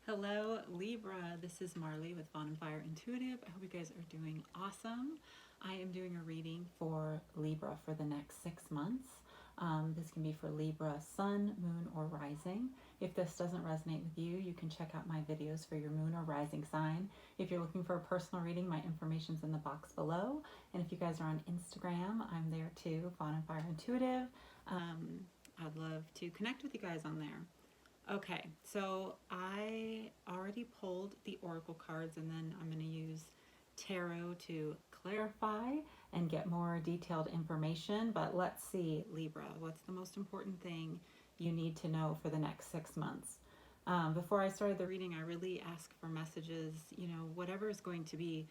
Hello, Libra. This is Marley with Fawn and Fire Intuitive. I hope you guys are doing awesome. I am doing a reading for Libra for the next 6 months. This can be for Libra, Sun, Moon, or Rising. If this doesn't resonate with you, you can check out my videos for your Moon or Rising sign. If you're looking for a personal reading, my information's in the box below. And if you guys are on Instagram, I'm there too, Fawn and Fire Intuitive. I'd love to connect with you guys on there. Okay, so I already pulled the oracle cards, and then I'm going to use tarot to clarify and get more detailed information. But let's see, Libra, what's the most important thing you need to know for the next 6 months? Before I started the reading, I really asked for messages, whatever is going to be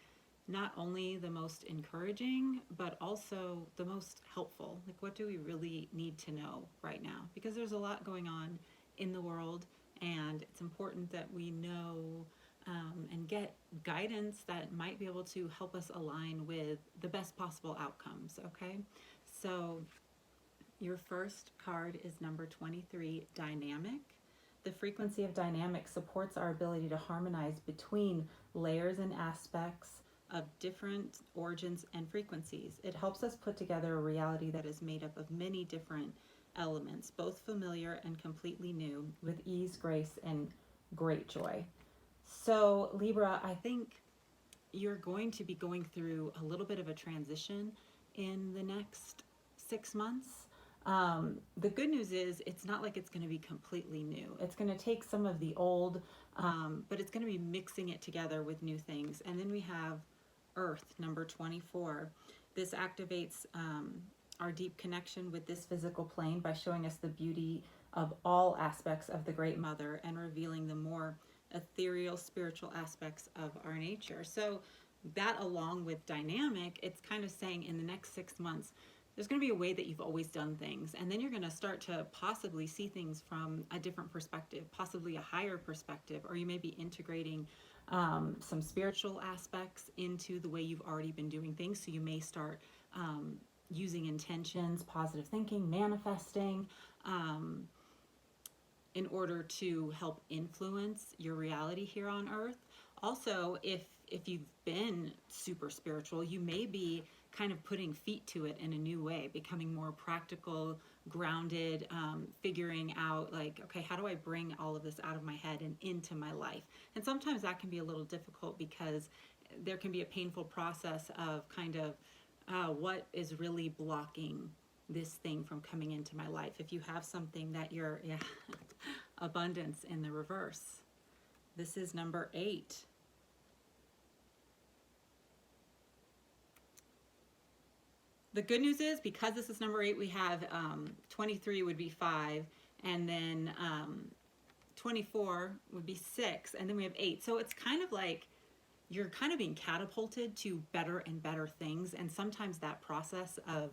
not only the most encouraging, but also the most helpful. Like, what do we really need to know right now? Because there's a lot going on in the world, and it's important that we know and get guidance that might be able to help us align with the best possible outcomes. Okay, so your first card is number 23, dynamic. The frequency of dynamic supports our ability to harmonize between layers and aspects of different origins and frequencies. It helps us put together a reality that is made up of many different elements, both familiar and completely new, with ease, grace, and great joy. So, Libra, I think you're going to be going through a little bit of a transition in the next 6 months. The good news is it's not like it's going to be completely new. It's going to take some of the old, but it's going to be mixing it together with new things. And then we have Earth, number 24. This activates our deep connection with this physical plane by showing us the beauty of all aspects of the Great Mother and revealing the more ethereal spiritual aspects of our nature. So that, along with dynamic, it's kind of saying in the next 6 months there's going to be a way that you've always done things, and then you're going to start to possibly see things from a different perspective, possibly a higher perspective, or you may be integrating some spiritual aspects into the way you've already been doing things. So you may start using intentions, positive thinking, manifesting, in order to help influence your reality here on Earth. Also, if you've been super spiritual, you may be kind of putting feet to it in a new way, becoming more practical, grounded, figuring out like, okay, how do I bring all of this out of my head and into my life? And sometimes that can be a little difficult because there can be a painful process of kind of what is really blocking this thing from coming into my life. If you have something that you're, abundance in the reverse. This is number 8. The good news is, because this is number 8, we have 23 would be 5, and then 24 would be 6, and then we have 8. So it's kind of like you're kind of being catapulted to better and better things. And sometimes that process of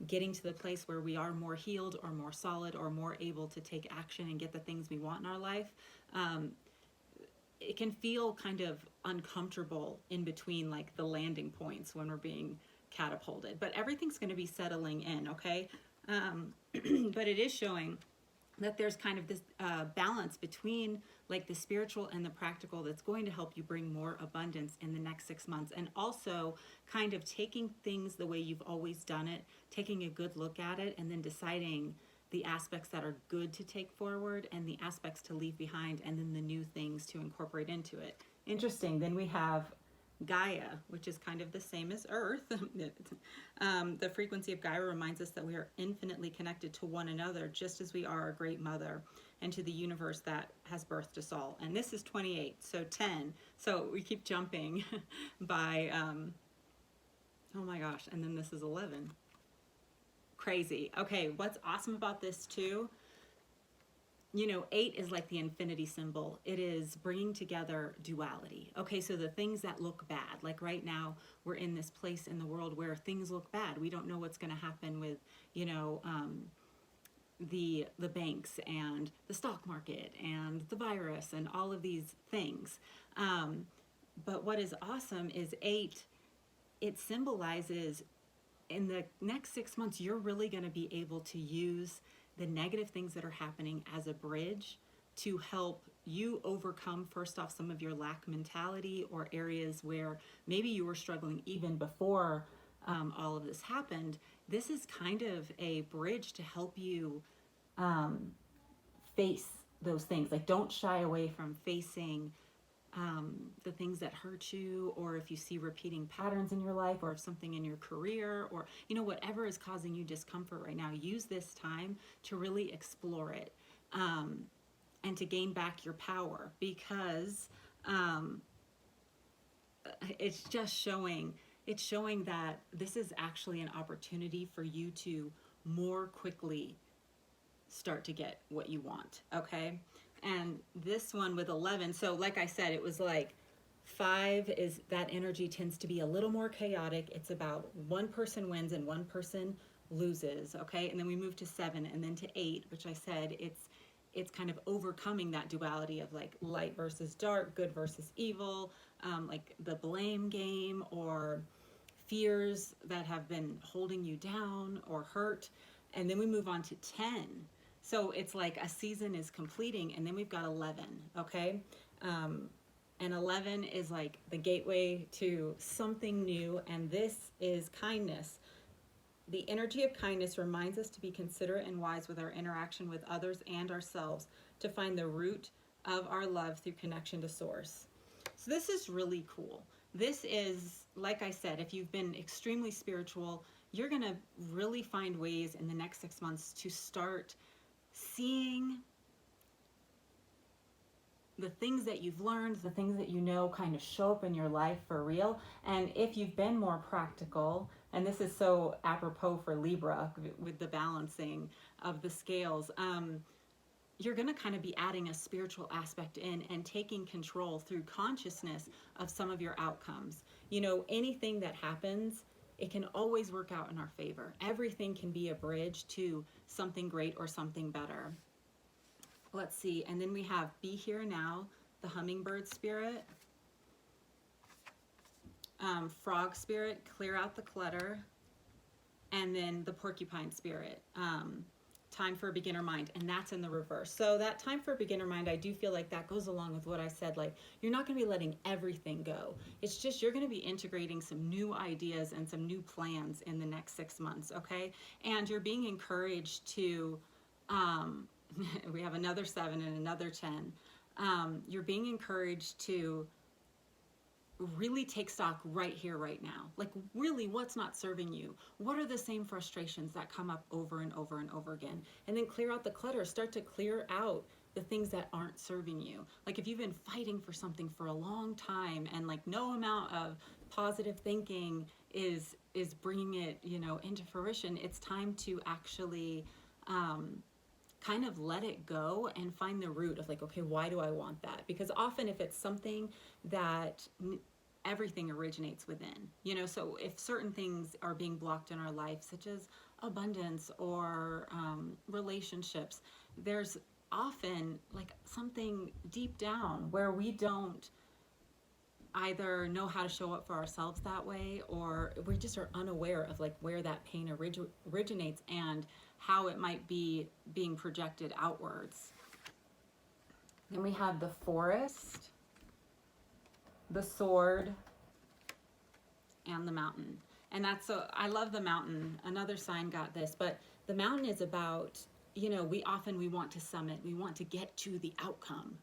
getting to the place where we are more healed or more solid or more able to take action and get the things we want in our life, it can feel kind of uncomfortable in between like the landing points when we're being catapulted. But everything's going to be settling in, okay? But it is showing that there's kind of this balance between like the spiritual and the practical that's going to help you bring more abundance in the next 6 months. And also kind of taking things the way you've always done it, taking a good look at it, and then deciding the aspects that are good to take forward and the aspects to leave behind, and then the new things to incorporate into it. Interesting. Then we have Gaia, which is kind of the same as Earth. The frequency of Gaia reminds us that we are infinitely connected to one another, just as we are a great mother, and to the universe that has birthed us all. And this is 28, so 10. So we keep jumping by, oh my gosh, and then this is 11. Crazy. Okay, what's awesome about this too, 8 is like the infinity symbol. It is bringing together duality. Okay, so the things that look bad, like right now we're in this place in the world where things look bad. We don't know what's going to happen with, the banks and the stock market and the virus and all of these things. But what is awesome is 8, it symbolizes in the next 6 months, you're really going to be able to use the negative things that are happening as a bridge to help you overcome, first off, some of your lack mentality or areas where maybe you were struggling even before all of this happened. This is kind of a bridge to help you face those things. Like, don't shy away from facing the things that hurt you, or if you see repeating patterns in your life, or if something in your career, or whatever is causing you discomfort right now, use this time to really explore it, and to gain back your power, because it's just showing that this is actually an opportunity for you to more quickly start to get what you want. Okay. And this one with 11, so like I said, it was like 5 is that energy tends to be a little more chaotic. It's about one person wins and one person loses. Okay. And then we move to 7 and then to 8, which I said it's kind of overcoming that duality of like light versus dark, good versus evil, like the blame game, or fears that have been holding you down or hurt. And then we move on to 10. So it's like a season is completing, and then we've got 11, okay? And 11 is like the gateway to something new, and this is kindness. The energy of kindness reminds us to be considerate and wise with our interaction with others and ourselves, to find the root of our love through connection to source. So this is really cool. This is, like I said, if you've been extremely spiritual, you're going to really find ways in the next 6 months to start seeing the things that you've learned, the things that you know, kind of show up in your life for real. And if you've been more practical, and this is so apropos for Libra with the balancing of the scales, you're going to kind of be adding a spiritual aspect in and taking control through consciousness of some of your outcomes. Anything that happens, it can always work out in our favor. Everything can be a bridge to something great or something better. Let's see. And then we have Be Here Now, the hummingbird spirit. Frog spirit, Clear Out the Clutter. And then the porcupine spirit, Time for a Beginner Mind, and that's in the reverse. So that Time for a Beginner Mind, I do feel like that goes along with what I said. Like, you're not going to be letting everything go. It's just you're going to be integrating some new ideas and some new plans in the next 6 months, okay? And you're being encouraged to, we have another 7 and another 10. You're being encouraged to really take stock right here, right now. Like, really, what's not serving you? What are the same frustrations that come up over and over and over again? And then clear out the clutter. Start to clear out the things that aren't serving you. Like, if you've been fighting for something for a long time, and like no amount of positive thinking is bringing it, into fruition, it's time to actually kind of let it go and find the root of like, okay, why do I want that? Because often if it's something that everything originates within, so if certain things are being blocked in our life, such as abundance or relationships, there's often like something deep down where we don't either know how to show up for ourselves that way, or we just are unaware of like where that pain originates and how it might be being projected outwards. Then we have the forest, the sword, and the mountain. And that's so, I love the mountain. Another sign got this, but the mountain is about, we want to summit, we want to get to the outcome,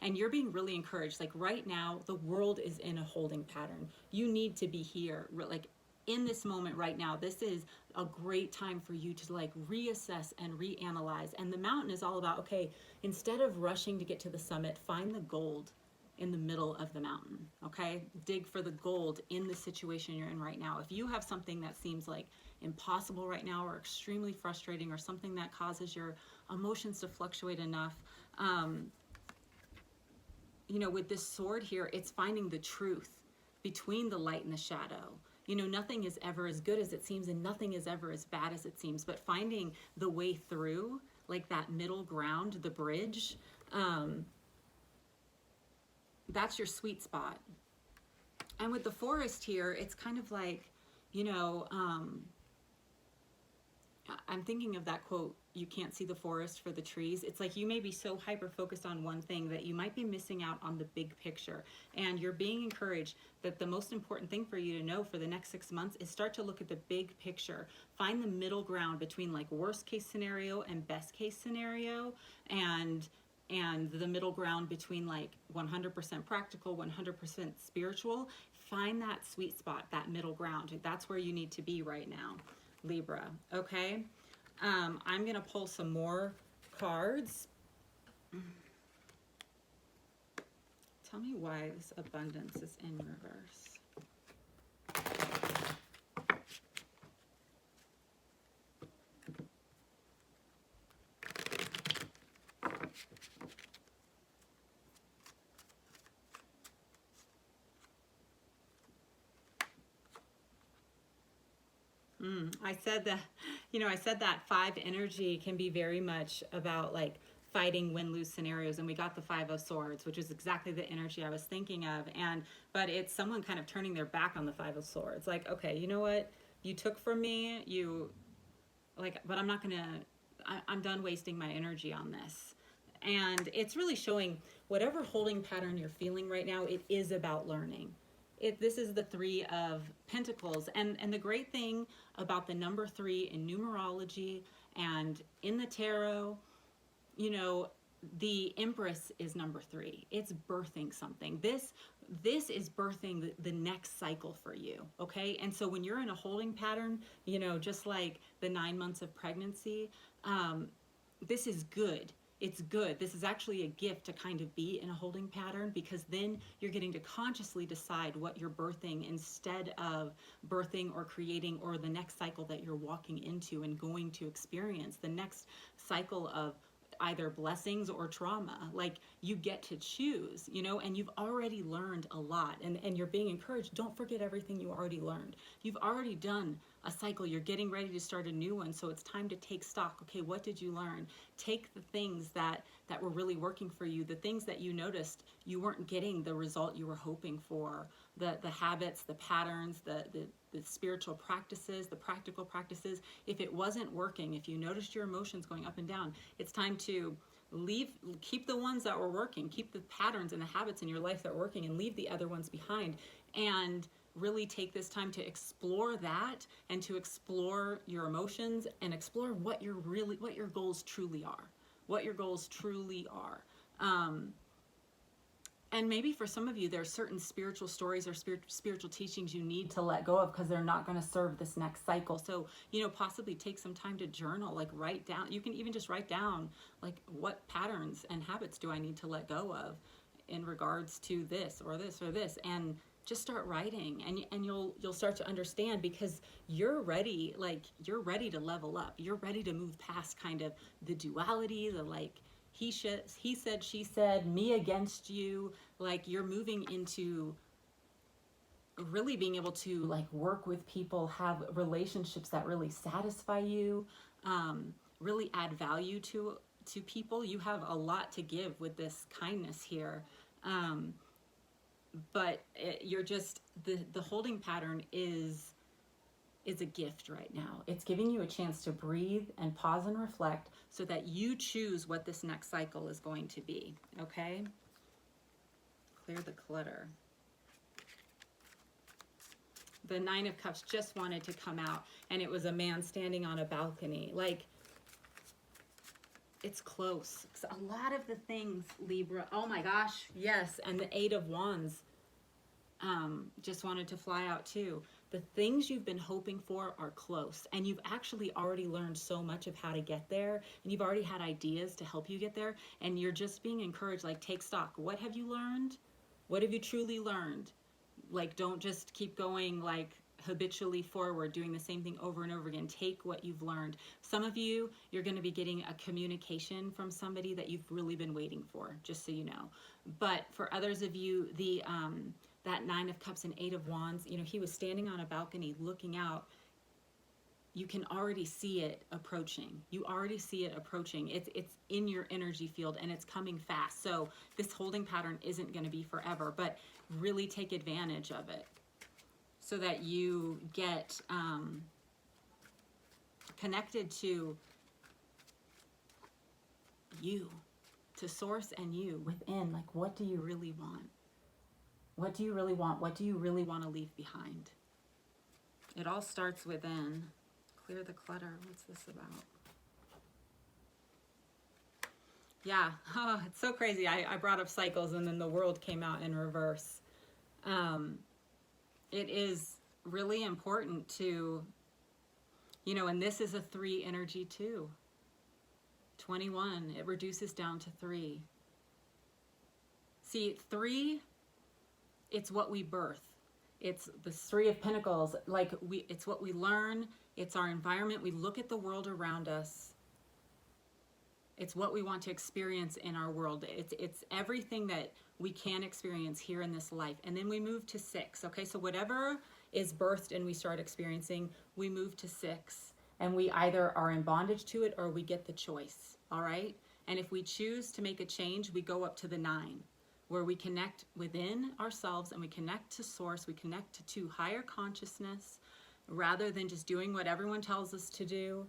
and you're being really encouraged. Like right now, the world is in a holding pattern. You need to be here, like in this moment right now. This is a great time for you to like reassess and reanalyze. And the mountain is all about, okay, instead of rushing to get to the summit, find the gold in the middle of the mountain, okay? Dig for the gold in the situation you're in right now. If you have something that seems like impossible right now, or extremely frustrating, or something that causes your emotions to fluctuate enough, with this sword here, it's finding the truth between the light and the shadow. Nothing is ever as good as it seems, and nothing is ever as bad as it seems, but finding the way through, like that middle ground, the bridge, that's your sweet spot. And with the forest here, it's kind of like, I'm thinking of that quote, you can't see the forest for the trees. It's like you may be so hyper focused on one thing that you might be missing out on the big picture. And you're being encouraged that the most important thing for you to know for the next 6 months is start to look at the big picture. Find the middle ground between like worst case scenario and best case scenario, and the middle ground between like 100% practical, 100% spiritual. Find that sweet spot, that middle ground. That's where you need to be right now, Libra. Okay, I'm gonna pull some more cards. Tell me why this abundance is in reverse. I said that, I said that 5 energy can be very much about like fighting win-lose scenarios, and we got the 5 of Swords, which is exactly the energy I was thinking of. But it's someone kind of turning their back on the 5 of Swords. Like, okay, you know what? You took from me, but I'm done wasting my energy on this. And it's really showing whatever holding pattern you're feeling right now, it is about learning. This is the 3 of Pentacles, and the great thing about the number 3 in numerology and in the tarot, the Empress is number 3. It's birthing something. This is birthing the next cycle for you, okay? And so when you're in a holding pattern, just like the 9 months of pregnancy, this is good. It's good. This is actually a gift to kind of be in a holding pattern, because then you're getting to consciously decide what you're birthing instead of birthing or creating, or the next cycle that you're walking into and going to experience, the next cycle of either blessings or trauma. Like, you get to choose, and you've already learned a lot, and you're being encouraged. Don't forget everything you already learned. You've already done a cycle. You're getting ready to start a new one. So it's time to take stock. Okay, what did you learn? Take the things that were really working for you, the things that you noticed you weren't getting the result you were hoping for, the habits, the patterns, the spiritual practices, the practical practices. If it wasn't working, if you noticed your emotions going up and down, it's time to keep the ones that were working, keep the patterns and the habits in your life that are working, and leave the other ones behind. And really take this time to explore that, and to explore your emotions, and explore what your goals truly are. And maybe for some of you, there are certain spiritual stories or spiritual teachings you need to let go of, because they're not going to serve this next cycle. So, possibly take some time to journal, like write down. You can even just write down, like, what patterns and habits do I need to let go of in regards to this or this or this, and just start writing, and you'll start to understand, because you're ready to level up. You're ready to move past kind of the duality, the like, he said, she said, me against you. Like, you're moving into really being able to like work with people, have relationships that really satisfy you, really add value to people. You have a lot to give with this kindness here. But you're just, the holding pattern is a gift right now. It's giving you a chance to breathe and pause and reflect, so that you choose what this next cycle is going to be, okay? Clear the clutter. The 9 of Cups just wanted to come out, and it was a man standing on a balcony. Like, it's close. A lot of the things, Libra, oh my gosh, yes, and the 8 of Wands just wanted to fly out too. The things you've been hoping for are close, and you've actually already learned so much of how to get there, and you've already had ideas to help you get there, and you're just being encouraged, like, take stock. What have you learned? What have you truly learned? Like, don't just keep going like habitually forward, doing the same thing over and over again. Take what you've learned. Some of you, you're going to be getting a communication from somebody that you've really been waiting for, just so you know. But for others of you, that 9 of Cups and 8 of Wands, he was standing on a balcony looking out. You can already see it approaching. You already see it approaching. It's in your energy field, and it's coming fast. So this holding pattern isn't going to be forever, but really take advantage of it, so that you get connected to you, to source and you within. Like, what do you really want? What do you really want? What do you really want to leave behind? It all starts within. Clear the clutter. What's this about? Yeah, oh, it's so crazy. I brought up cycles and then the world came out in reverse. It is really important to, you know, and this is a 3 energy too. 21, it reduces down to 3. See, 3, it's what we birth. It's the 3 of Pentacles. Like, it's what we learn. It's our environment. We look at the world around us. It's what we want to experience in our world. It's everything that we can experience here in this life. And then we move to 6, okay? So whatever is birthed and we start experiencing, we move to 6. And we either are in bondage to it or we get the choice, all right? And if we choose to make a change, we go up to the 9, where we connect within ourselves and we connect to source, we connect to higher consciousness, rather than just doing what everyone tells us to do.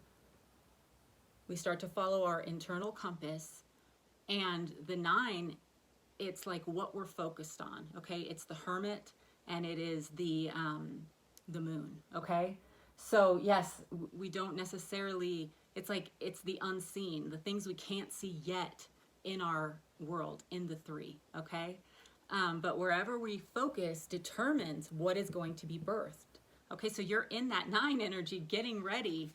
We start to follow our internal compass. And the 9, it's like what we're focused on, okay? It's the Hermit and it is the moon, okay? So yes, we don't necessarily, it's like, it's the unseen, the things we can't see yet in our world, in the 3, okay? But wherever we focus determines what is going to be birthed. Okay, so you're in that 9 energy getting ready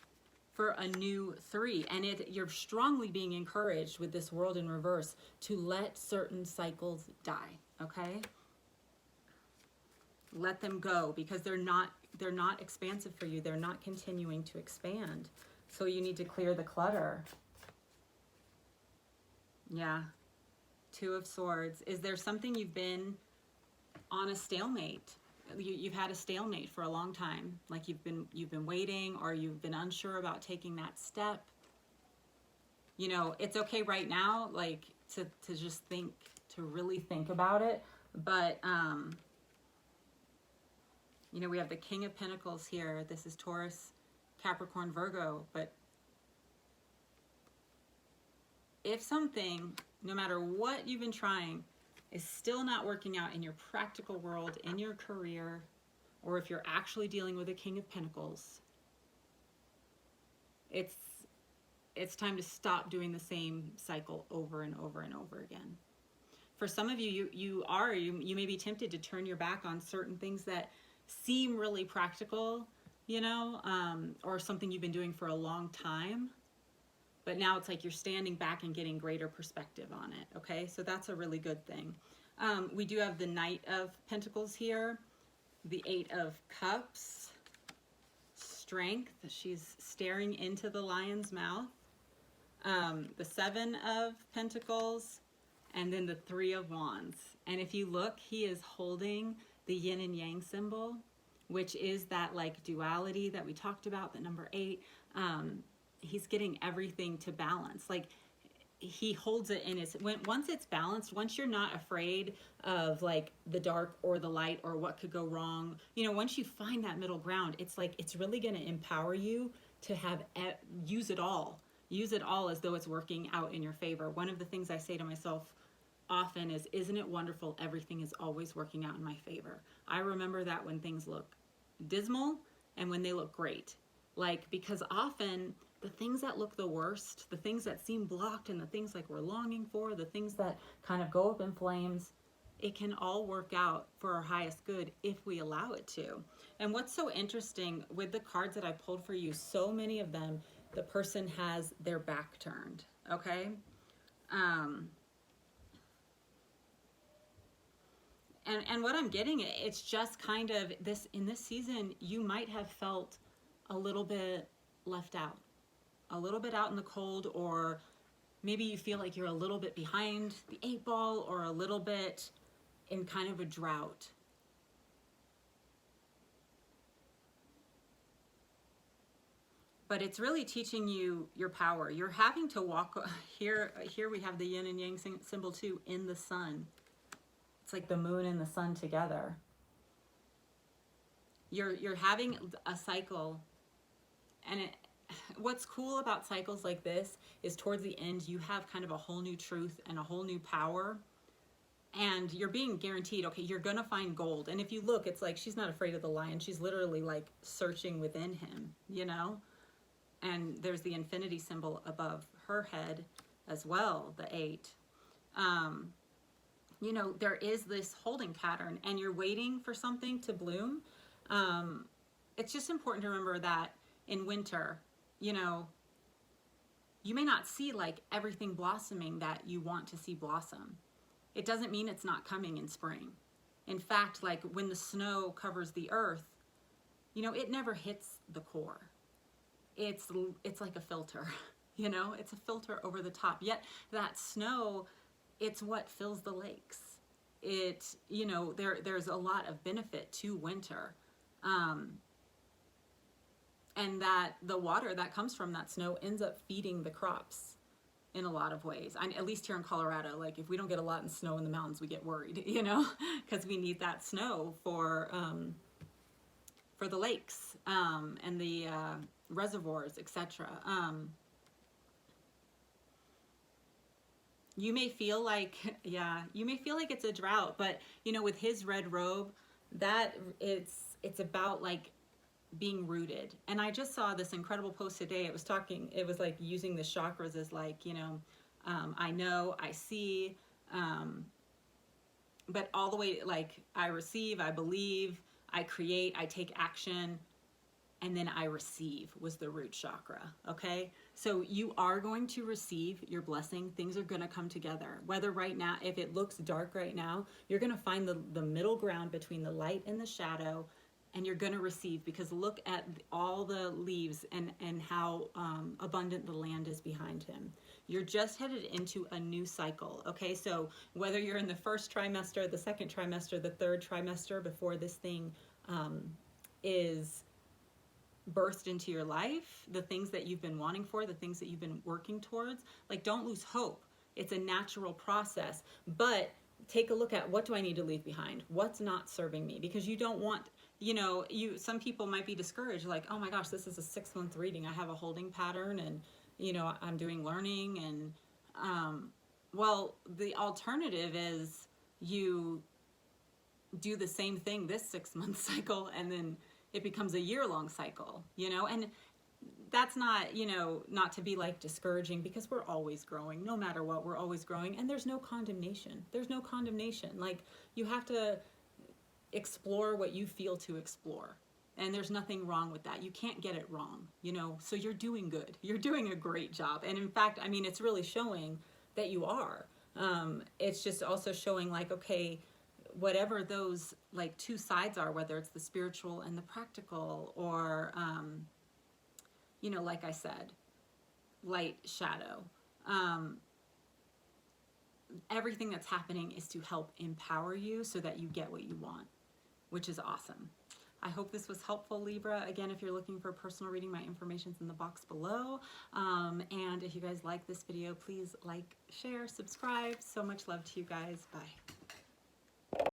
for a new 3. And you're strongly being encouraged with this world in reverse to let certain cycles die, okay? Let them go, because they're not expansive for you. They're not continuing to expand. So you need to clear the clutter. Yeah. 2 of Swords. Is there something you've been on a stalemate? You've had a stalemate for a long time. Like you've been waiting, or you've been unsure about taking that step. You know, it's okay right now, like to just think, to really think about it. But you know, we have the King of Pentacles here. This is Taurus, Capricorn, Virgo. But if something, no matter what you've been trying, is still not working out in your practical world, in your career, or if you're actually dealing with a King of Pentacles, it's time to stop doing the same cycle over and over and over again. For some of you, you may be tempted to turn your back on certain things that seem really practical, you know, or something you've been doing for a long time. But now it's like you're standing back and getting greater perspective on it, okay? So that's a really good thing. We do have the Knight of Pentacles here, the 8 of Cups, Strength. She's staring into the lion's mouth. The 7 of Pentacles, and then the 3 of Wands. And if you look, he is holding the yin and yang symbol, which is that like duality that we talked about, the number 8. He's getting everything to balance. Like he holds it in his, once it's balanced, once you're not afraid of like the dark or the light or what could go wrong, you know, once you find that middle ground, it's like, it's really going to empower you to have, use it all as though it's working out in your favor. One of the things I say to myself often is, isn't it wonderful? Everything is always working out in my favor. I remember that when things look dismal and when they look great, like, because often the things that look the worst, the things that seem blocked, and the things like we're longing for, the things that kind of go up in flames, it can all work out for our highest good if we allow it to. And what's so interesting with the cards that I pulled for you, so many of them, the person has their back turned, okay? And what I'm getting, it's just kind of this, in this season, you might have felt a little bit left out, a little bit out in the cold, or maybe you feel like you're a little bit behind the 8 ball, or a little bit in kind of a drought. But it's really teaching you your power. You're having to walk, here we have the yin and yang symbol too, in the sun. It's like the moon and the sun together. You're having a cycle, and what's cool about cycles like this is towards the end, you have kind of a whole new truth and a whole new power. And you're being guaranteed, okay, you're gonna find gold. And if you look, it's like she's not afraid of the lion. She's literally like searching within him, you know? And there's the infinity symbol above her head as well, the 8. You know, there is this holding pattern and you're waiting for something to bloom. It's just important to remember that in winter, you know, you may not see like everything blossoming that you want to see blossom. It doesn't mean it's not coming in spring. In fact, like when the snow covers the earth, you know, it never hits the core. It's like a filter, you know, it's a filter over the top. Yet that snow, it's what fills the lakes. It, you know, there's a lot of benefit to winter. And that the water that comes from that snow ends up feeding the crops in a lot of ways. At least here in Colorado, like if we don't get a lot of snow in the mountains, we get worried, you know, because we need that snow for the lakes and the reservoirs, etc. You may feel like, yeah, you may feel like it's a drought, but you know, with his red robe, that it's about like being rooted. And I just saw this incredible post today. It was like using the chakras as like, you know, I see, but all the way, like I receive, I believe, I create, I take action, and then I receive was the root chakra, okay? So you are going to receive your blessing. Things are gonna come together. Whether right now, if it looks dark right now, you're gonna find the middle ground between the light and the shadow, and you're gonna receive, because look at all the leaves and how abundant the land is behind him. You're just headed into a new cycle, okay? So whether you're in the first trimester, the second trimester, the third trimester before this thing is birthed into your life, the things that you've been wanting for, the things that you've been working towards, like don't lose hope. It's a natural process, but take a look at, what do I need to leave behind? What's not serving me? Because you don't want, you know, some people might be discouraged, like, oh my gosh, this is a 6-month reading. I have a holding pattern and, you know, I'm doing learning. And, well, the alternative is you do the same thing this 6-month cycle, and then it becomes a year-long cycle, you know, and that's not, you know, not to be like discouraging, because we're always growing. No matter what, we're always growing, and there's no condemnation. There's no condemnation. Like, you have to explore what you feel to explore, and there's nothing wrong with that. You can't get it wrong, you know, so you're doing good. You're doing a great job. And in fact, I mean, it's really showing that you are. It's just also showing like, okay, whatever those like two sides are, whether it's the spiritual and the practical, or, you know, like I said, light, shadow, everything that's happening is to help empower you so that you get what you want, which is awesome. I hope this was helpful, Libra. Again, if you're looking for a personal reading, my information's in the box below. And if you guys like this video, please like, share, subscribe. So much love to you guys. Bye.